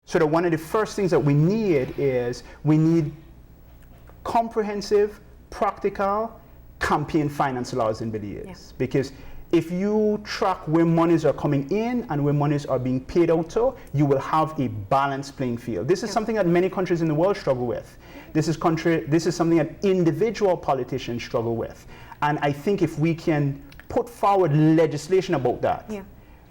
So that one of the first things that we need comprehensive, practical campaign finance laws in Belize. Yeah. Because if you track where monies are coming in and where monies are being paid out to, you will have a balanced playing field. This is something that many countries in the world struggle with. This is something that individual politicians struggle with. And I think if we can put forward legislation about that,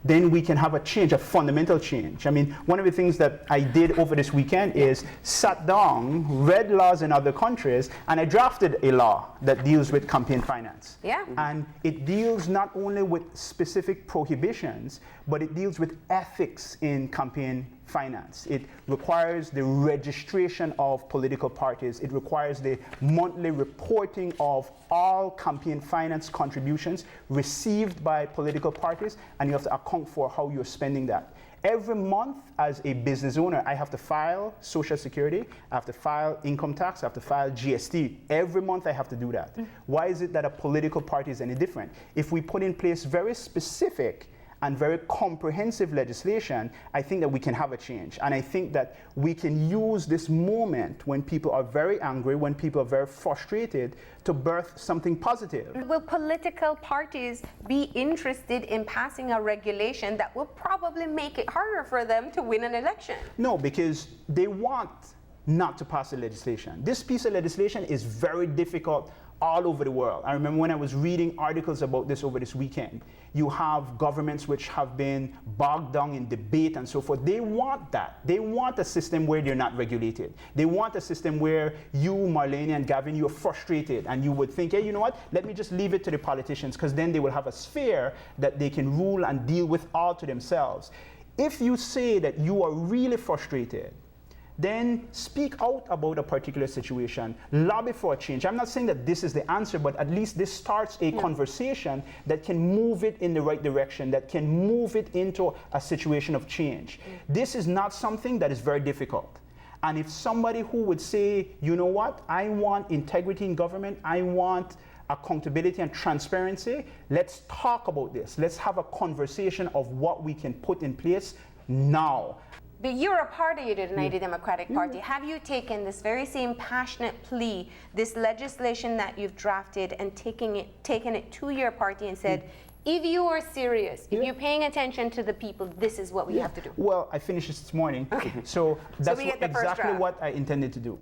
then we can have a change, a fundamental change. I mean, one of the things that I did over this weekend is sat down, read laws in other countries, and I drafted a law that deals with campaign finance. Yeah. And it deals not only with specific prohibitions, but it deals with ethics in campaign finance. It requires the registration of political parties. It requires the monthly reporting of all campaign finance contributions received by political parties, and you have to account for how you're spending that. Every month, as a business owner, I have to file Social Security, I have to file income tax, I have to file GST. Every month I have to do that. Why is it that a political party is any different? If we put in place very specific and very comprehensive legislation, I think that we can have a change. And I think that we can use this moment when people are very angry, when people are very frustrated, to birth something positive. Will political parties be interested in passing a regulation that will probably make it harder for them to win an election? No, because they want not to pass the legislation. This piece of legislation is very difficult all over the world. I remember when I was reading articles about this over this weekend. You have governments which have been bogged down in debate and so forth. They want that. They want a system where they're not regulated. They want a system where you, Marlene and Gavin, you're frustrated and you would think, hey, you know what? Let me just leave it to the politicians, because then they will have a sphere that they can rule and deal with all to themselves. If you say that you are really frustrated, then speak out about a particular situation, lobby for a change. I'm not saying that this is the answer, but at least this starts a conversation that can move it in the right direction, that can move it into a situation of change. This is not something that is very difficult. And if somebody who would say, you know what, I want integrity in government, I want accountability and transparency, let's talk about this. Let's have a conversation of what we can put in place now. But you're a part of the United Democratic Party. Have you taken this very same passionate plea, this legislation that you've drafted, and taken it to your party and said, if you are serious, if you're paying attention to the people, this is what we have to do? Well, I finished this morning. Okay. So that's we get the first exactly draft. what I intended to do.